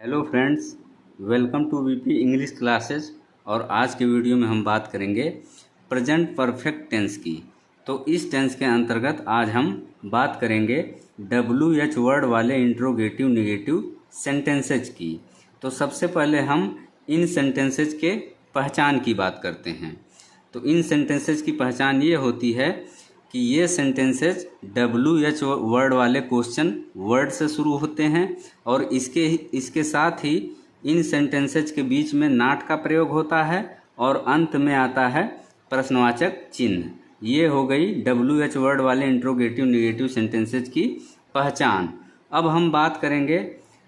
Hello friends, welcome to VP English classes. और आज के वीडियो में हम बात करेंगे प्रेजेंट परफेक्ट टेंस की। तो इस टेंस के अंतर्गत आज हम बात करेंगे WH वर्ड वाले इंट्रोगेटिव नेगेटिव सेंटेंसेज की। तो सबसे पहले हम इन सेंटेंसेज के पहचान की बात करते हैं। तो इन सेंटेंसेज की पहचान ये होती है कि ये सेंटेंसेज WH वर्ड वाले क्वेश्चन वर्ड से शुरू होते हैं और इसके साथ ही इन सेंटेंसेज के बीच में नॉट का प्रयोग होता है और अंत में आता है प्रश्नवाचक चिन्ह। ये हो गई WH वर्ड वाले इंट्रोगेटिव नेगेटिव सेंटेंसेज की पहचान। अब हम बात करेंगे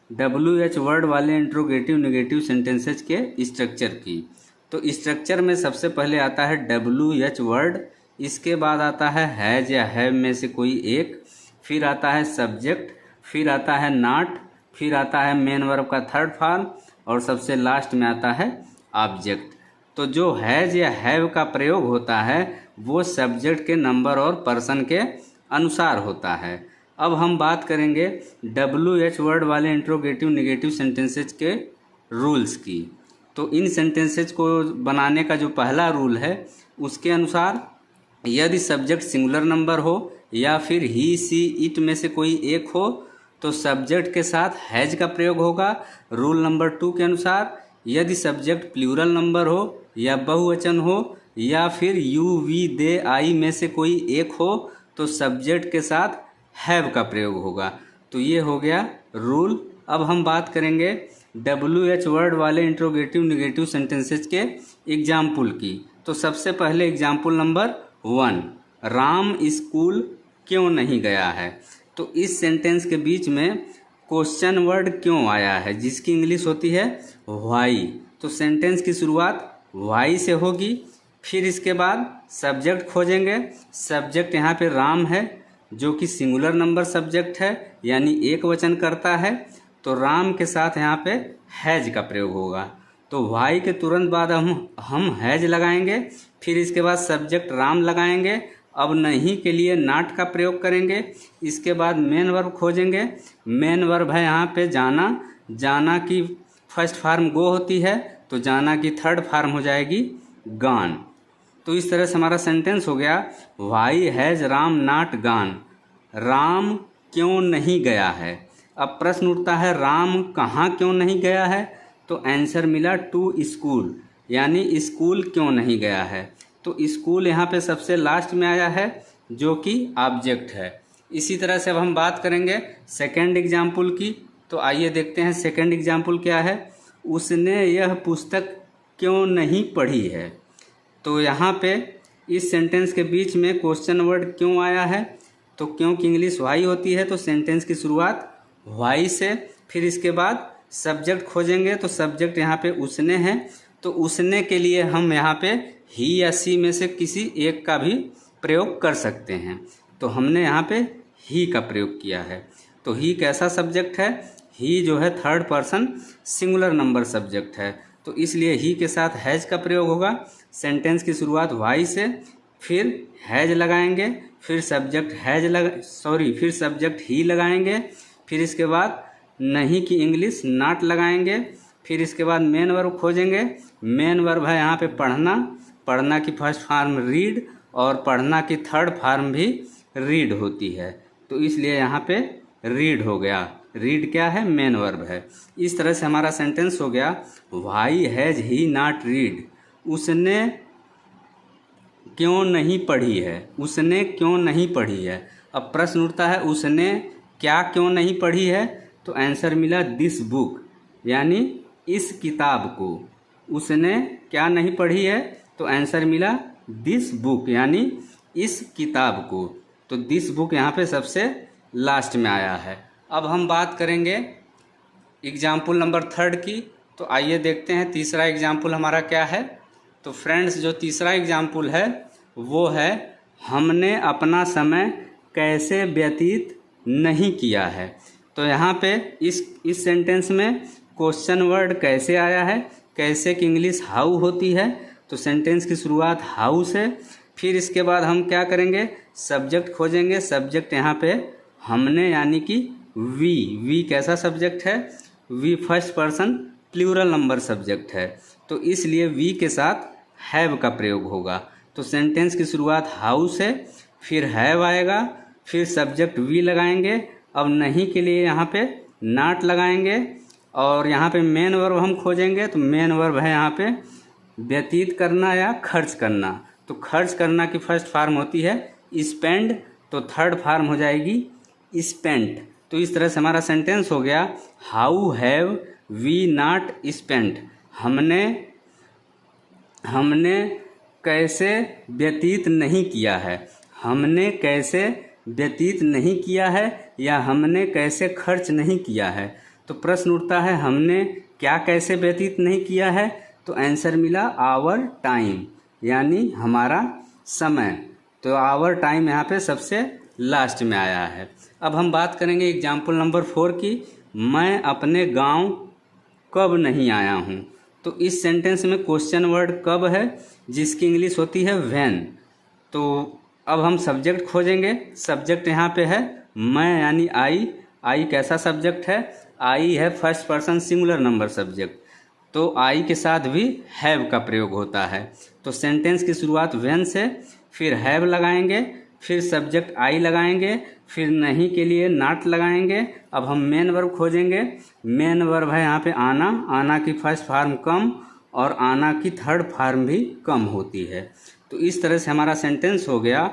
WH वर्ड वाले इंट्रोगेटिव नेगेटिव सेंटेंसेज के स्ट्रक्चर की। तो स्ट्रक्चर में सबसे पहले आता है WH वर्ड, इसके बाद आता है हैज या हैव में से कोई एक, फिर आता है सब्जेक्ट, फिर आता है नॉट, फिर आता है मेन वर्ब का थर्ड फॉर्म और सबसे लास्ट में आता है ऑब्जेक्ट। तो जो हैज या हैव का प्रयोग होता है वो सब्जेक्ट के नंबर और पर्सन के अनुसार होता है। अब हम बात करेंगे WH वर्ड वाले इंट्रोगेटिव नेगेटिव सेंटेंसेज के रूल्स की। तो इन सेंटेंसेज को बनाने का जो पहला रूल है उसके अनुसार यदि सब्जेक्ट सिंगुलर नंबर हो या फिर ही सी इट में से कोई एक हो तो सब्जेक्ट के साथ हैज का प्रयोग होगा। रूल नंबर 2 के अनुसार यदि सब्जेक्ट प्लूरल नंबर हो या बहुवचन हो या फिर यू वी दे आई में से कोई एक हो तो सब्जेक्ट के साथ हैव का प्रयोग होगा। तो ये हो गया रूल। अब हम बात करेंगे WH वर्ड वाले इंट्रोगेटिव नेगेटिव सेंटेंसेज के एग्जाम्पल की। तो सबसे पहले एग्जाम्पल नंबर 1, राम स्कूल क्यों नहीं गया है। तो इस सेंटेंस के बीच में क्वेश्चन वर्ड क्यों आया है जिसकी इंग्लिश होती है व्हाई। तो सेंटेंस की शुरुआत व्हाई से होगी। फिर इसके बाद सब्जेक्ट खोजेंगे। सब्जेक्ट यहाँ पे राम है जो कि सिंगुलर नंबर सब्जेक्ट है यानी एक वचन करता है। तो राम के साथ यहाँ पे हैज का प्रयोग होगा। तो व्हाई के तुरंत बाद हम हैज लगाएंगे, फिर इसके बाद सब्जेक्ट राम लगाएंगे। अब नहीं के लिए नॉट का प्रयोग करेंगे। इसके बाद मेन वर्ब खोजेंगे। मेन वर्ब है यहाँ पे जाना। जाना की फर्स्ट फॉर्म गो होती है तो जाना की थर्ड फॉर्म हो जाएगी गॉन। तो इस तरह से हमारा सेंटेंस हो गया why has Ram not gone. Ram क्यों नहीं गया है। अब प्रश्न उठता है राम कहाँ क्यों नहीं गया है। तो आंसर मिला टू स्कूल, यानी स्कूल क्यों नहीं गया है। तो स्कूल यहाँ पे सबसे लास्ट में आया है जो कि ऑब्जेक्ट है। इसी तरह से अब हम बात करेंगे सेकंड एग्जाम्पल की। तो आइए देखते हैं सेकंड एग्जाम्पल क्या है। उसने यह पुस्तक क्यों नहीं पढ़ी है। तो यहाँ पे इस सेंटेंस के बीच में क्वेश्चन वर्ड क्यों आया है। तो क्योंकि इंग्लिश व्हाई होती है तो सेंटेंस की शुरुआत व्हाई से, फिर इसके बाद सब्जेक्ट खोजेंगे। तो सब्जेक्ट यहाँ पे उसने है तो उसने के लिए हम यहाँ पे ही या सी में से किसी एक का भी प्रयोग कर सकते हैं। तो हमने यहाँ पे ही का प्रयोग किया है। तो ही कैसा सब्जेक्ट है। ही जो है third person singular number subject है तो इसलिए ही के साथ हैज का प्रयोग होगा। सेंटेंस की शुरुआत व्हाई से, फिर हैज लगाएंगे, फिर सब्जेक्ट ही लगाएंगे, फिर इसके बाद नहीं की इंग्लिश नॉट लगाएंगे, फिर इसके बाद मेन वर्ब खोजेंगे। मेन वर्ब है यहाँ पे पढ़ना। पढ़ना की फर्स्ट फॉर्म रीड और पढ़ना की थर्ड फॉर्म भी रीड होती है तो इसलिए यहाँ पे रीड हो गया। रीड क्या है, मेन वर्ब है। इस तरह से हमारा सेंटेंस हो गया why has he not read. उसने क्यों नहीं पढ़ी है। उसने क्यों नहीं पढ़ी है। अब प्रश्न उठता है उसने क्या क्यों नहीं पढ़ी है। तो आंसर मिला दिस बुक, यानी इस किताब को। उसने क्या नहीं पढ़ी है तो आंसर मिला दिस बुक, यानी इस किताब को। तो दिस बुक यहाँ पे सबसे लास्ट में आया है। अब हम बात करेंगे एग्जाम्पल नंबर 3 की। तो आइए देखते हैं तीसरा एग्जाम्पल हमारा क्या है। तो फ्रेंड्स जो तीसरा एग्जाम्पल है वो है हमने अपना समय कैसे व्यतीत नहीं किया है। तो यहाँ पे इस सेंटेंस में क्वेश्चन वर्ड कैसे आया है। कैसे की इंग्लिश हाउ होती है तो सेंटेंस की शुरुआत हाउ से, फिर इसके बाद हम क्या करेंगे सब्जेक्ट खोजेंगे। सब्जेक्ट यहाँ पे हमने यानी कि वी कैसा सब्जेक्ट है we first person plural number subject है, तो इसलिए वी के साथ हैव का प्रयोग होगा। तो सेंटेंस की शुरुआत हाउस है, फिर हैव आएगा, फिर सब्जेक्ट वी लगाएंगे। अब नहीं के लिए यहाँ पे नॉट लगाएंगे और यहाँ पे मेन वर्ब हम खोजेंगे। तो मेन वर्ब है यहाँ पे व्यतीत करना या खर्च करना। तो खर्च करना की फर्स्ट फॉर्म होती है स्पेंड, तो थर्ड फॉर्म हो जाएगी स्पेंट। तो इस तरह से हमारा सेंटेंस हो गया, how have we not spent. हमने कैसे व्यतीत नहीं किया है, हमने कैसे व्यतीत नहीं किया है या हमने कैसे खर्च नहीं किया है। तो प्रश्न उठता है हमने क्या कैसे व्यतीत नहीं किया है, तो आंसर मिला आवर टाइम, यानी हमारा समय। तो आवर टाइम यहाँ पे सबसे लास्ट में आया है। अब हम बात करेंगे एग्जाम्पल नंबर 4 की, मैं अपने गांव कब नहीं आया हूँ। तो इस सेंटेंस में क्वेश्चन वर्ड कब है, जिसकी इंग्लिश होती है व्हेन। तो अब हम सब्जेक्ट खोजेंगे। सब्जेक्ट यहाँ पे है मैं यानी आई कैसा सब्जेक्ट है, आई है first person singular number subject, तो आई के साथ भी हैव का प्रयोग होता है। तो सेंटेंस की शुरुआत व्हेन से, फिर हैव लगाएंगे, फिर सब्जेक्ट आई लगाएंगे, फिर नहीं के लिए नॉट लगाएंगे। अब हम मेन वर्ब खोजेंगे। मेन वर्ब है यहाँ पे आना, आना की फर्स्ट फॉर्म कम और आना की थर्ड फॉर्म भी कम होती है। तो इस तरह से हमारा सेंटेंस हो गया,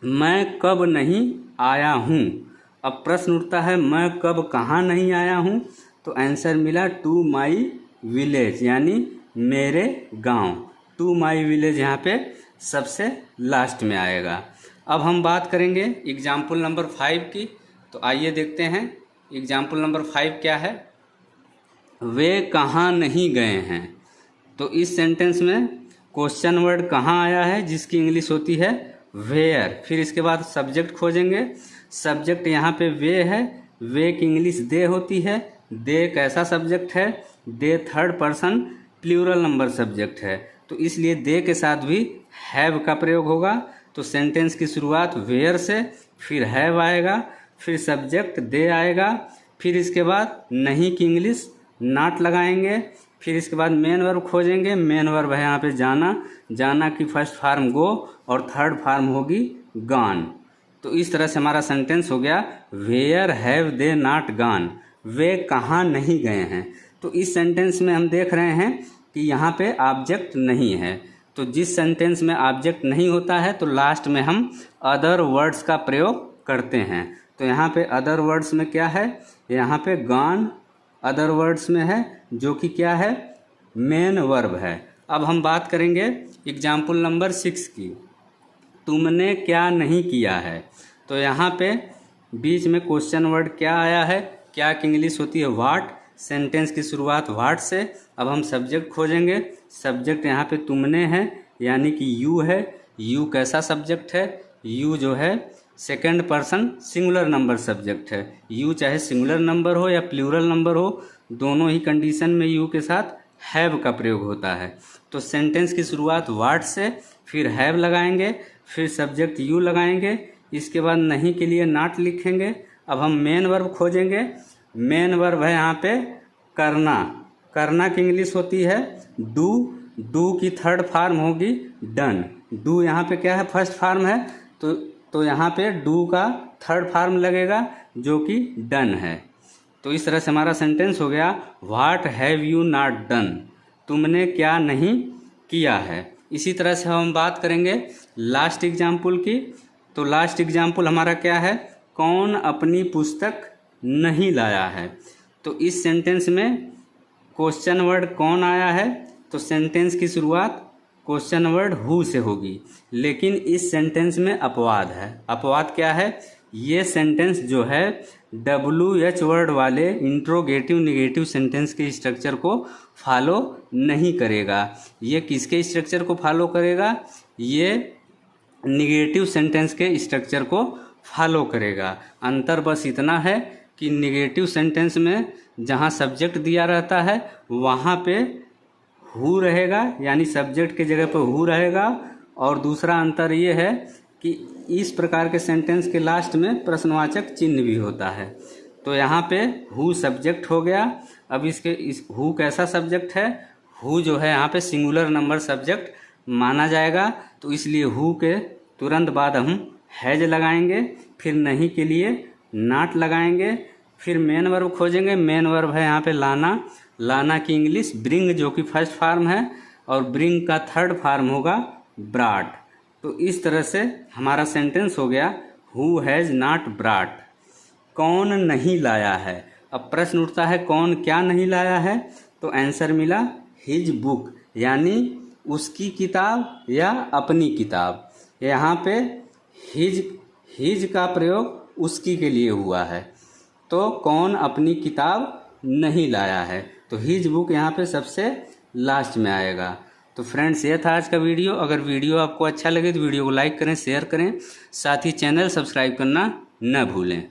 मैं कब नहीं आया हूँ। अब प्रश्न उठता है मैं कब कहाँ नहीं आया हूँ, तो आंसर मिला टू माई विलेज, यानी मेरे गांव। टू माई विलेज यहाँ पे सबसे लास्ट में आएगा। अब हम बात करेंगे एग्जाम्पल नंबर 5 की। तो आइए देखते हैं एग्जाम्पल नंबर 5 क्या है। वे कहाँ नहीं गए हैं। तो इस सेंटेंस में क्वेश्चन वर्ड कहाँ आया है, जिसकी इंग्लिश होती है वेयर। फिर इसके बाद सब्जेक्ट खोजेंगे। सब्जेक्ट यहाँ पे वे है, वे की इंग्लिश दे होती है। दे कैसा सब्जेक्ट है, they third person plural number subject है, तो इसलिए दे के साथ भी हैव का प्रयोग होगा। तो सेंटेंस की शुरुआत वेयर से, फिर हैव आएगा, फिर सब्जेक्ट दे आएगा, फिर इसके बाद नहीं की इंग्लिश नॉट लगाएंगे, फिर इसके बाद मेन वर्ब खोजेंगे। मेन वर्ब है यहाँ पे जाना, जाना की फर्स्ट फॉर्म गो और थर्ड फॉर्म होगी गॉन। तो इस तरह से हमारा सेंटेंस हो गया, where have they not gone. वे कहाँ नहीं गए हैं। तो इस सेंटेंस में हम देख रहे हैं कि यहाँ पे ऑब्जेक्ट नहीं है। तो जिस सेंटेंस में ऑब्जेक्ट नहीं होता है तो लास्ट में हम अदर वर्ड्स का प्रयोग करते हैं। तो यहाँ पे अदर वर्ड्स में क्या है, यहाँ पे गॉन अदर वर्ड्स में है, जो कि क्या है, मेन वर्ब है। अब हम बात करेंगे एग्जाम्पल नंबर 6 की। तुमने क्या नहीं किया है। तो यहाँ पे बीच में क्वेश्चन वर्ड क्या आया है, क्या की इंग्लिश होती है व्हाट। सेंटेंस की शुरुआत व्हाट से। अब हम सब्जेक्ट खोजेंगे। सब्जेक्ट यहाँ पे तुमने है, यानी कि यू है। यू कैसा सब्जेक्ट है, यू जो है second person singular number subject है। यू चाहे सिंगुलर नंबर हो या प्लूरल नंबर हो, दोनों ही कंडीशन में यू के साथ हैव का प्रयोग होता है। तो सेंटेंस की शुरुआत व्हाट से, फिर हैव लगाएंगे, फिर सब्जेक्ट यू लगाएंगे, इसके बाद नहीं के लिए नॉट लिखेंगे। अब हम मेन वर्ब खोजेंगे। मेन वर्ब है यहाँ पे करना। करना की इंग्लिश होती है डू। डू की थर्ड फॉर्म होगी डन। डू यहाँ पे क्या है, फर्स्ट फॉर्म है, तो यहाँ पे डू का थर्ड फॉर्म लगेगा, जो कि डन है। तो इस तरह से हमारा सेंटेंस हो गया, what have you not done. तुमने क्या नहीं किया है। इसी तरह से हम बात करेंगे लास्ट एग्जाम्पल की। तो लास्ट एग्जाम्पल हमारा क्या है, कौन अपनी पुस्तक नहीं लाया है। तो इस सेंटेंस में क्वेश्चन वर्ड कौन आया है, तो सेंटेंस की शुरुआत क्वेश्चन वर्ड हु से होगी, लेकिन इस सेंटेंस में अपवाद है। अपवाद क्या है, ये सेंटेंस जो है WH वर्ड वाले इंट्रोगेटिव नेगेटिव सेंटेंस के स्ट्रक्चर को फॉलो नहीं करेगा। ये किसके स्ट्रक्चर को फॉलो करेगा, ये नेगेटिव सेंटेंस के स्ट्रक्चर को फॉलो करेगा। अंतर बस इतना है कि नेगेटिव सेंटेंस में जहाँ सब्जेक्ट दिया रहता है वहाँ पे हु रहेगा, यानी सब्जेक्ट के जगह पर हु रहेगा। और दूसरा अंतर ये है कि इस प्रकार के सेंटेंस के लास्ट में प्रश्नवाचक चिन्ह भी होता है। तो यहाँ पे हु सब्जेक्ट हो गया। अब इस हु कैसा सब्जेक्ट है, हु जो है यहाँ पे सिंगुलर नंबर सब्जेक्ट माना जाएगा, तो इसलिए हु के तुरंत बाद हम हैज लगाएंगे, फिर नहीं के लिए नॉट लगाएंगे, फिर मेन वर्ब खोजेंगे। मेन वर्ब है यहाँ पे लाना, लाना की इंग्लिश ब्रिंग जो कि फर्स्ट फार्म है, और ब्रिंग का थर्ड फार्म होगा ब्राट। तो इस तरह से हमारा सेंटेंस हो गया हु हैज़ नॉट ब्राट। कौन नहीं लाया है। अब प्रश्न उठता है कौन क्या नहीं लाया है, तो आंसर मिला हिज बुक, यानी उसकी किताब या अपनी किताब। यहाँ पे हिज का प्रयोग उसकी के लिए हुआ है, तो कौन अपनी किताब नहीं लाया है, तो हिज बुक यहाँ पे सबसे लास्ट में आएगा। तो फ्रेंड्स, ये था आज का वीडियो। अगर वीडियो आपको अच्छा लगे तो वीडियो को लाइक करें, शेयर करें, साथ ही चैनल सब्सक्राइब करना न भूलें।